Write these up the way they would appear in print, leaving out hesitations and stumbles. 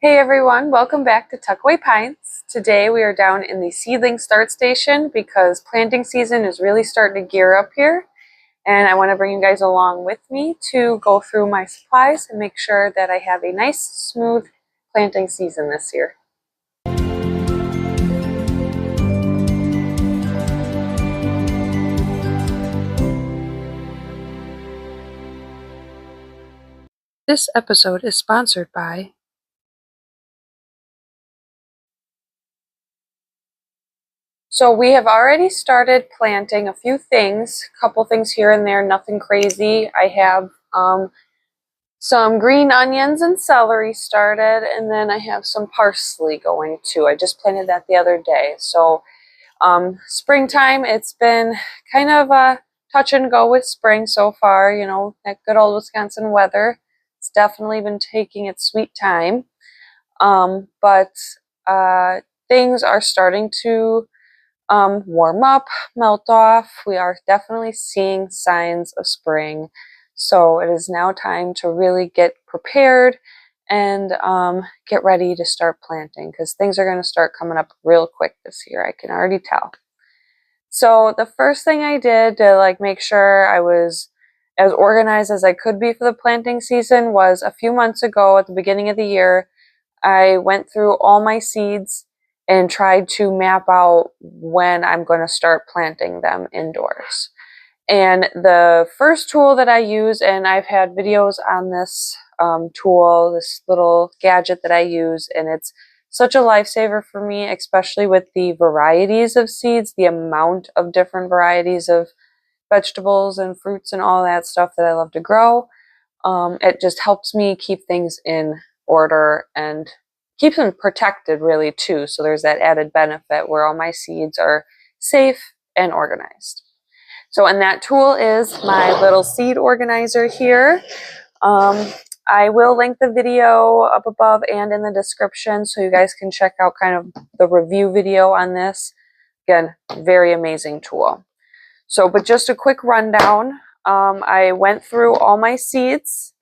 Hey everyone, welcome back to Tuckaway Pines. Today we are down in the seedling start station because planting season is really starting to gear up here, and I want to bring you guys along with me to go through my supplies and make sure that I have a nice smooth planting season this year. This episode is sponsored by So we have already started planting a few things, a couple things here and there, nothing crazy. I have some green onions and celery started, and then I have some parsley going too. I just planted that the other day. So springtime, it's been kind of a touch and go with spring so far, you know, that good old Wisconsin weather. It's definitely been taking its sweet time. But things are starting to warm up, melt off. We are definitely seeing signs of spring. So it is now time to really get prepared and get ready to start planting because things are going to start coming up real quick this year. I can already tell. So the first thing I did to make sure I was as organized as I could be for the planting season was a few months ago at the beginning of the year, I went through all my seeds and tried to map out when I'm going to start planting them indoors. And the first tool that I use, and I've had videos on this tool, this little gadget that I use, and it's such a lifesaver for me, especially with the varieties of seeds, the amount of different varieties of vegetables and fruits and all that stuff that I love to grow. It just helps me keep things in order and keeps them protected really too. So there's that added benefit where all my seeds are safe and organized. So, and that tool is my little seed organizer here. I will link the video up above and in the description so you guys can check out kind of the review video on this. Again, very amazing tool. So, but just a quick rundown. I went through all my seeds,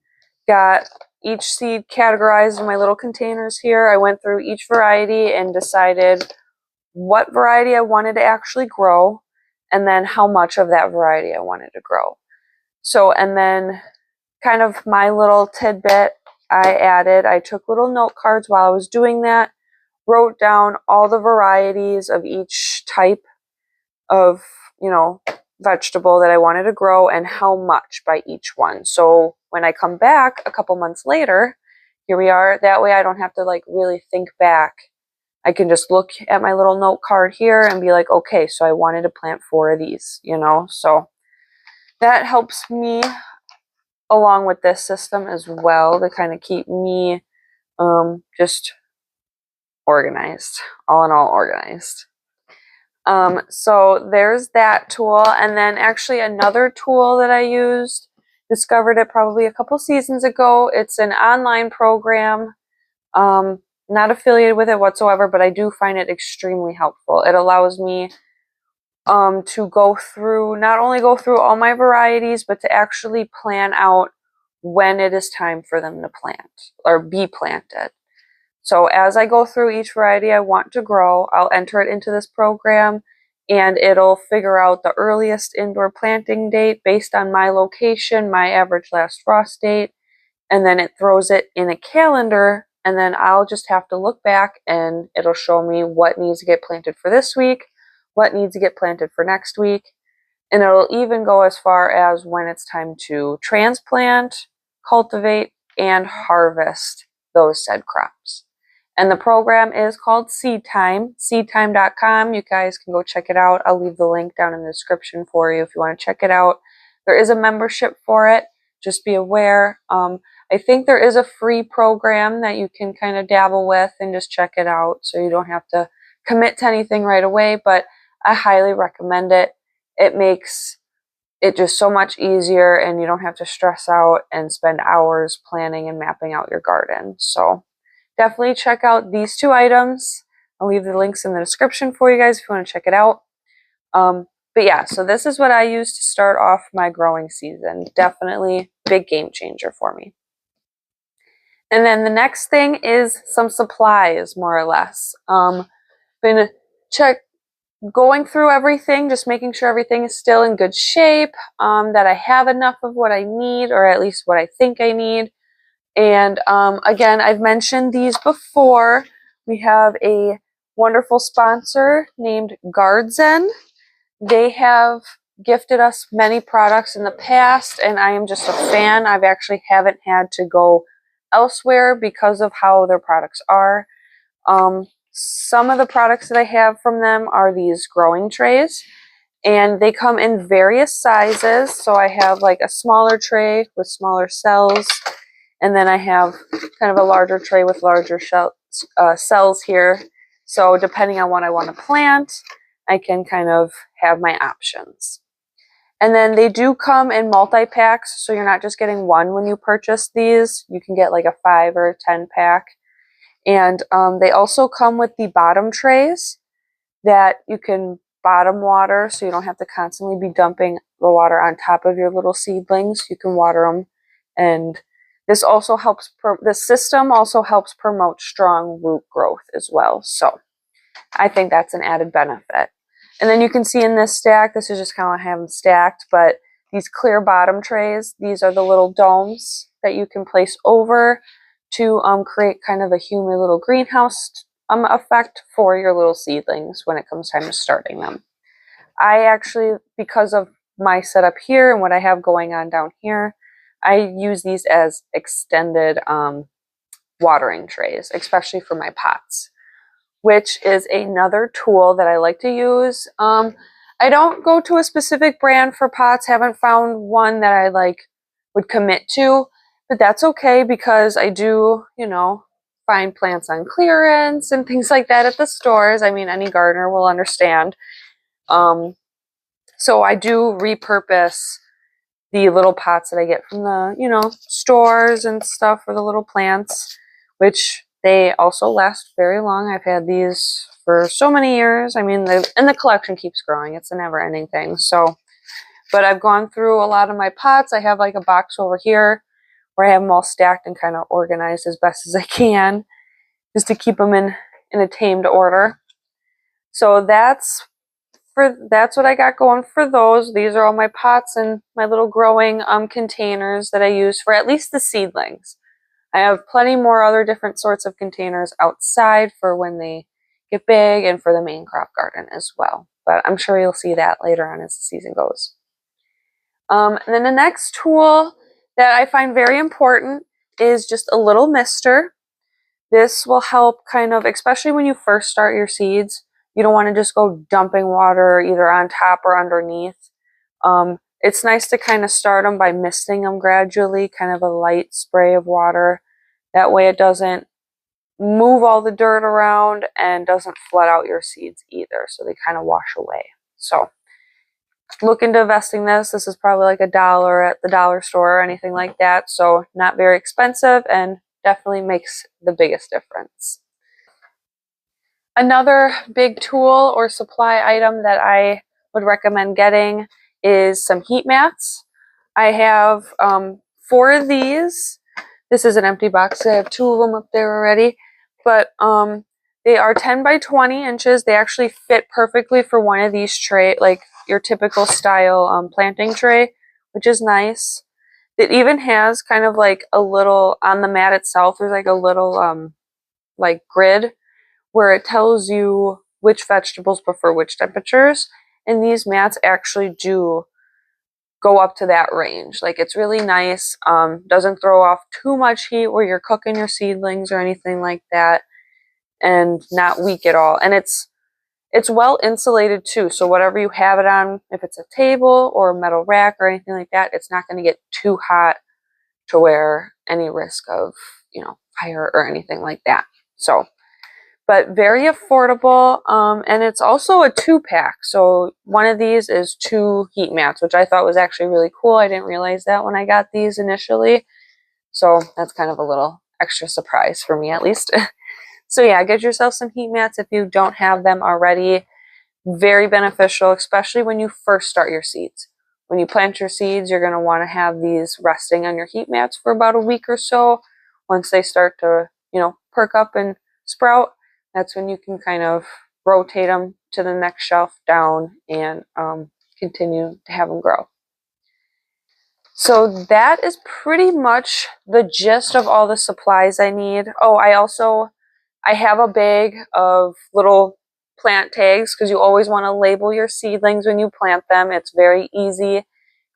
got each seed categorized in my little containers here. I went through each variety and decided what variety I wanted to actually grow and then how much of that variety I wanted to grow. So, and then kind of my little tidbit I took little note cards while I was doing that, wrote down all the varieties of each type of, vegetable that I wanted to grow and how much by each one. So when I come back a couple months later, here we are. That way I don't have to really think back. I can just look at my little note card here and be like, okay, so I wanted to plant 4 of these, So that helps me along with this system as well to kind of keep me just organized, all in all organized. So there's that tool, and then actually another tool that I used, discovered it probably a couple seasons ago. It's an online program, not affiliated with it whatsoever, but I do find it extremely helpful. It allows me to not only go through all my varieties, but to actually plan out when it is time for them to plant or be planted. So as I go through each variety I want to grow, I'll enter it into this program and it'll figure out the earliest indoor planting date based on my location, my average last frost date, and then it throws it in a calendar, and then I'll just have to look back and it'll show me what needs to get planted for this week, what needs to get planted for next week, and it'll even go as far as when it's time to transplant, cultivate, and harvest those said crops. And the program is called Seed Time, seedtime.com. You guys can go check it out. I'll leave the link down in the description for you if you want to check it out. There is a membership for it. Just be aware. I think there is a free program that you can kind of dabble with and just check it out so you don't have to commit to anything right away, but I highly recommend it. It makes it just so much easier and you don't have to stress out and spend hours planning and mapping out your garden. So definitely check out these 2 items. I'll leave the links in the description for you guys if you want to check it out. But yeah, so this is what I use to start off my growing season. Definitely big game changer for me. And then the next thing is some supplies, more or less. Been going through everything, just making sure everything is still in good shape, that I have enough of what I need, or at least what I think I need. And again, I've mentioned these before. We have a wonderful sponsor named Guardzen. They have gifted us many products in the past, and I am just a fan. I've actually haven't had to go elsewhere because of how their products are. Some of the products that I have from them are these growing trays, and they come in various sizes. So I have like a smaller tray with smaller cells, and then I have kind of a larger tray with larger cells here. So depending on what I want to plant, I can kind of have my options. And then they do come in multi-packs, so you're not just getting one when you purchase these. You can get like a 5 or a 10 pack. And they also come with the bottom trays that you can bottom water, so you don't have to constantly be dumping the water on top of your little seedlings. You can water them, and this also helps. The system also helps promote strong root growth as well. So I think that's an added benefit. And then you can see in this stack, this is just kind of how I have them stacked, but these clear bottom trays, these are the little domes that you can place over to create kind of a humid little greenhouse effect for your little seedlings when it comes time to starting them. I actually, because of my setup here and what I have going on down here, I use these as extended watering trays, especially for my pots, which is another tool that I like to use. I don't go to a specific brand for pots, haven't found one that I would commit to, but that's okay because I do, find plants on clearance and things like that at the stores. I mean, any gardener will understand. So I do repurpose the little pots that I get from the, stores and stuff for the little plants, which they also last very long. I've had these for so many years. I mean, and the collection keeps growing. It's a never-ending thing. So, but I've gone through a lot of my pots. I have like a box over here where I have them all stacked and kind of organized as best as I can, just to keep them in a tamed order. So that's what I got going for those. These are all my pots and my little growing containers that I use for at least the seedlings. I have plenty more other different sorts of containers outside for when they get big and for the main crop garden as well. But I'm sure you'll see that later on as the season goes. And then the next tool that I find very important is just a little mister. This will help kind of, especially when you first start your seeds, you don't want to just go dumping water either on top or underneath. It's nice to kind of start them by misting them gradually, kind of a light spray of water. That way it doesn't move all the dirt around and doesn't flood out your seeds either, so they kind of wash away. So look into investing this. This is probably like $1 at the dollar store or anything like that, so not very expensive and definitely makes the biggest difference. Another big tool or supply item that I would recommend getting is some heat mats. I have 4 of these. This is an empty box. I have 2 of them up there already, but they are 10 by 20 inches. They actually fit perfectly for one of these tray, like your typical style planting tray, which is nice. It even has kind of like a little, on the mat itself, there's like a little like grid where it tells you which vegetables prefer which temperatures, and these mats actually do go up to that range. Like, it's really nice, doesn't throw off too much heat where you're cooking your seedlings or anything like that, and not weak at all. And it's well insulated too, so whatever you have it on, if it's a table or a metal rack or anything like that, it's not going to get too hot to where any risk of, fire or anything like that. So, but very affordable, and it's also a 2-pack. So one of these is 2 heat mats, which I thought was actually really cool. I didn't realize that when I got these initially. So that's kind of a little extra surprise for me, at least. So yeah, get yourself some heat mats if you don't have them already. Very beneficial, especially when you first start your seeds. When you plant your seeds, you're going to want to have these resting on your heat mats for about a week or so. once they start to, perk up and sprout, that's when you can kind of rotate them to the next shelf down and continue to have them grow. So that is pretty much the gist of all the supplies I need. Oh, I have a bag of little plant tags because you always want to label your seedlings when you plant them. It's very easy,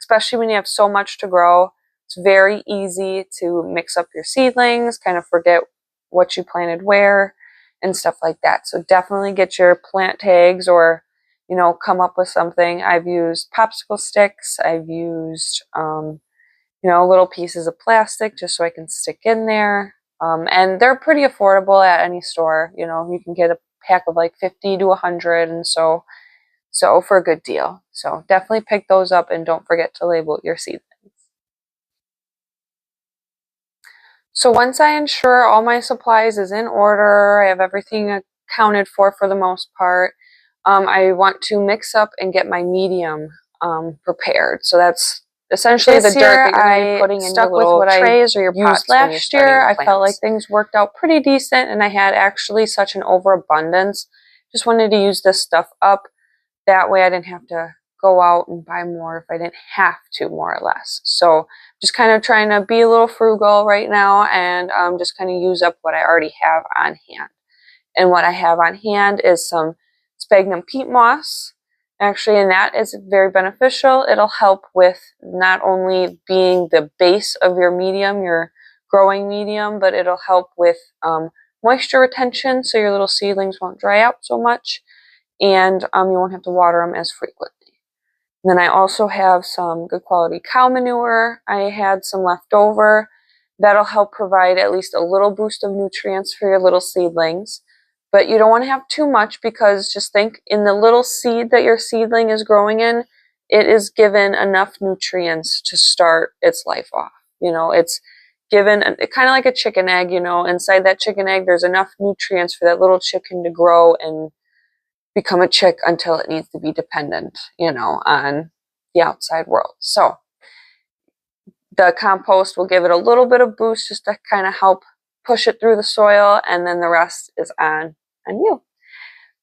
especially when you have so much to grow. It's very easy to mix up your seedlings, kind of forget what you planted where and stuff like that. So definitely get your plant tags or, come up with something. I've used popsicle sticks. I've used, little pieces of plastic just so I can stick in there. And they're pretty affordable at any store. You can get a pack of like 50 to 100 and so for a good deal. So definitely pick those up and don't forget to label your seedlings. So once I ensure all my supplies is in order, I have everything accounted for the most part, I want to mix up and get my medium prepared. So that's essentially the dirt that you're going to be putting in your little trays or your pots. Last year, I felt like things worked out pretty decent, and I had actually such an overabundance. Just wanted to use this stuff up. That way I didn't have to go out and buy more if I didn't have to, more or less. So just kind of trying to be a little frugal right now and just kind of use up what I already have on hand. And what I have on hand is some sphagnum peat moss, actually, and that is very beneficial. It'll help with not only being the base of your medium, your growing medium, but it'll help with moisture retention so your little seedlings won't dry out so much, and you won't have to water them as frequently. And then I also have some good quality cow manure. I had some left over. That'll help provide at least a little boost of nutrients for your little seedlings. But you don't want to have too much because just think, in the little seed that your seedling is growing in, it is given enough nutrients to start its life off. It's given kind of like a chicken egg, inside that chicken egg there's enough nutrients for that little chicken to grow and become a chick until it needs to be dependent, on the outside world. So the compost will give it a little bit of boost just to kind of help push it through the soil, and then the rest is on you.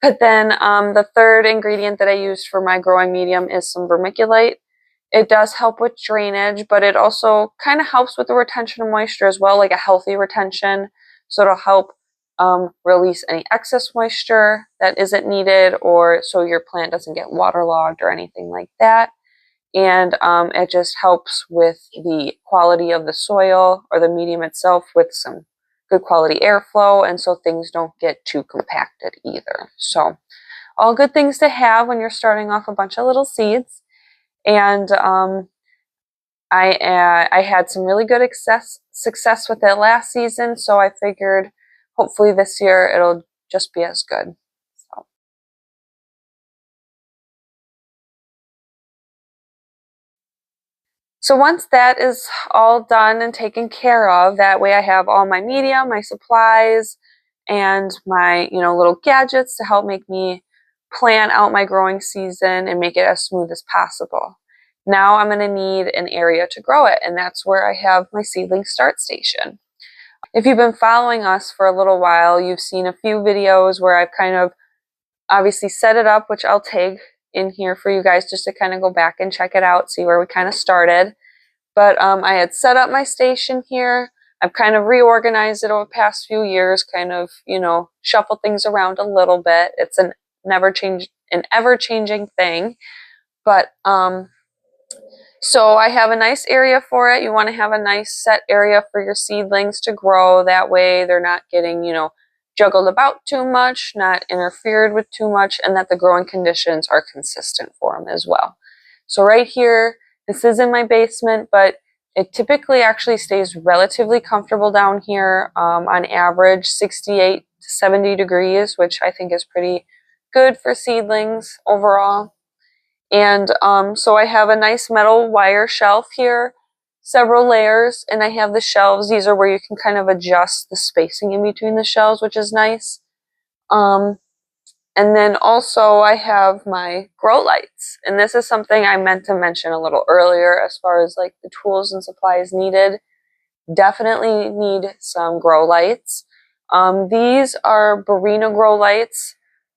But then the third ingredient that I used for my growing medium is some vermiculite. It does help with drainage, but it also kind of helps with the retention of moisture as well, like a healthy retention. So it'll help release any excess moisture that isn't needed, or so your plant doesn't get waterlogged or anything like that. And it just helps with the quality of the soil or the medium itself with some good quality airflow, and so things don't get too compacted either. So all good things to have when you're starting off a bunch of little seeds. And I had some really good success with it last season, so I figured hopefully this year it'll just be as good. So once that is all done and taken care of, that way I have all my media, my supplies, and my little gadgets to help make me plan out my growing season and make it as smooth as possible. Now I'm going to need an area to grow it, and that's where I have my seedling start station. If you've been following us for a little while, you've seen a few videos where I've kind of obviously set it up, which I'll tag in here for you guys just to kind of go back and check it out, see where we kind of started. But I had set up my station here. I've kind of reorganized it over the past few years, kind of, shuffle things around a little bit. It's an ever-changing thing. But so I have a nice area for it. You want to have a nice set area for your seedlings to grow. That way they're not getting, juggled about too much, not interfered with too much, and that the growing conditions are consistent for them as well. So right here, this is in my basement, but it typically actually stays relatively comfortable down here, on average 68 to 70 degrees, which I think is pretty good for seedlings overall. And so I have a nice metal wire shelf here, several layers, and I have the shelves. These are where you can kind of adjust the spacing in between the shelves, which is nice. And then also I have my grow lights, and this is something I meant to mention a little earlier as far as like the tools and supplies needed. definitely need some grow lights. These are Barina grow lights.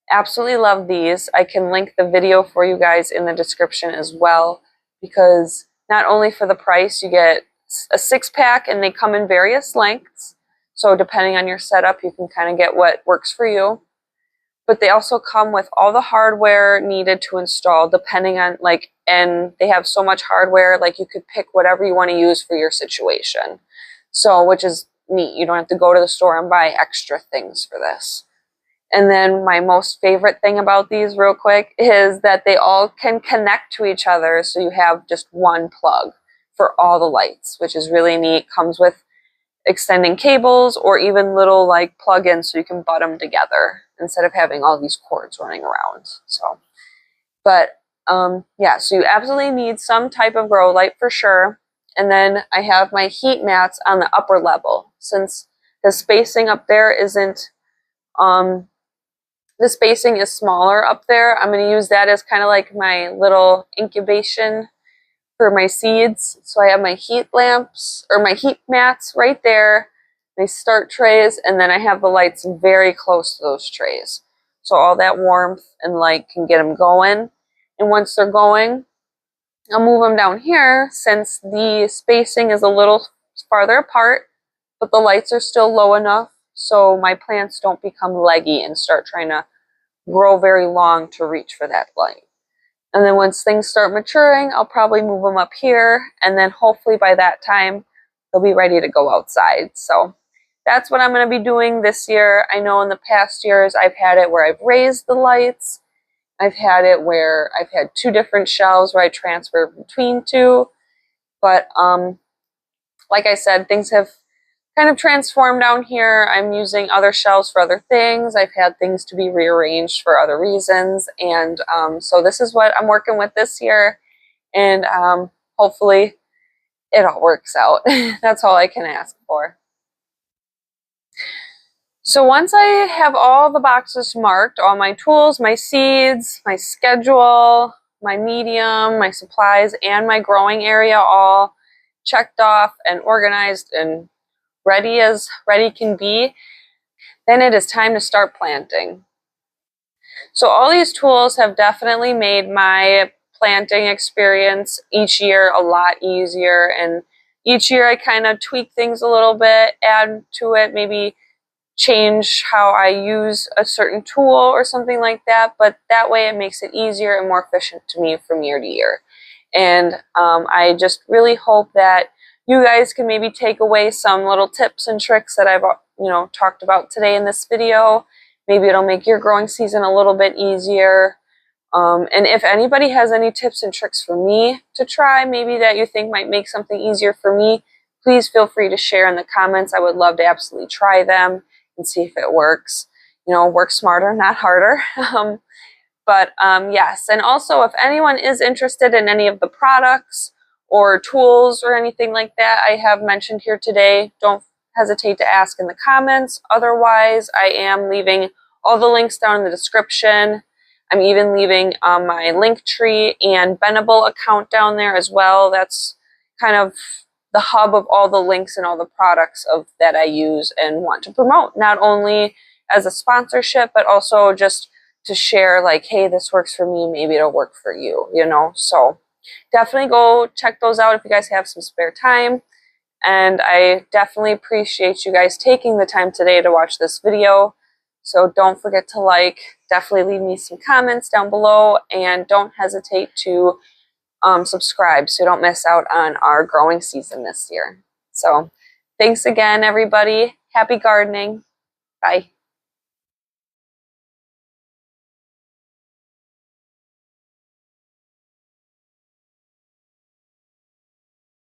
Absolutely love these. I can link the video for you guys in the description as well, because not only for the price, you get a 6-pack and they come in various lengths. So depending on your setup, you can kind of get what works for you. But they also come with all the hardware needed to install, depending on and they have so much hardware, like you could pick whatever you want to use for your situation. So, which is neat. You don't have to go to the store and buy extra things for this. And then my most favorite thing about these, real quick, is that they all can connect to each other. So you have just one plug for all the lights, which is really neat. Comes with extending cables or even little like plug-ins so you can butt them together instead of having all these cords running around. So, but yeah, so you absolutely need some type of grow light for sure. And then I have my heat mats on the upper level. Since the spacing up there isn't, the spacing is smaller up there, I'm going to use that as kind of like my little incubation for my seeds. So I have my heat lamps, or my heat mats right there, my start trays, and then I have the lights very close to those trays. So all that warmth and light can get them going. And once they're going, I'll move them down here since the spacing is a little farther apart, but the lights are still low enough so my plants don't become leggy and start trying to grow very long to reach for that light. And then once things start maturing, I'll probably move them up here, and then hopefully by that time, they'll be ready to go outside. So that's what I'm going to be doing this year. I know in the past years, I've had it where I've raised the lights. I've had it where I've had 2 different shelves where I transfer between 2. But like I said, things have kind of transformed down here. I'm using other shelves for other things. I've had things to be rearranged for other reasons. And so this is what I'm working with this year. And hopefully it all works out. That's all I can ask for. So once I have all the boxes marked, all my tools, my seeds, my schedule, my medium, my supplies, and my growing area all checked off and organized and ready as ready can be, then it is time to start planting. So all these tools have definitely made my planting experience each year a lot easier, and each year I kind of tweak things a little bit, add to it, maybe change how I use a certain tool or something like that, but that way it makes it easier and more efficient to me from year to year. And I just really hope that you guys can maybe take away some little tips and tricks that I've talked about today in this video. Maybe it'll make your growing season a little bit easier. And if anybody has any tips and tricks for me to try, maybe that you think might make something easier for me, please feel free to share in the comments. I would love to absolutely try them and see if it works. Work smarter, not harder. But yes, and also if anyone is interested in any of the products or tools or anything like that I have mentioned here today, don't hesitate to ask in the comments. Otherwise, I am leaving all the links down in the description. I'm even leaving my Linktree and Bendable account down there as well. That's kind of the hub of all the links and all the products that I use and want to promote, not only as a sponsorship, but also just to share, like, hey, this works for me, maybe it'll work for you, So definitely go check those out if you guys have some spare time. And I definitely appreciate you guys taking the time today to watch this video. So don't forget to definitely leave me some comments down below, and don't hesitate to subscribe so you don't miss out on our growing season this year. So thanks again, everybody. Happy gardening. Bye.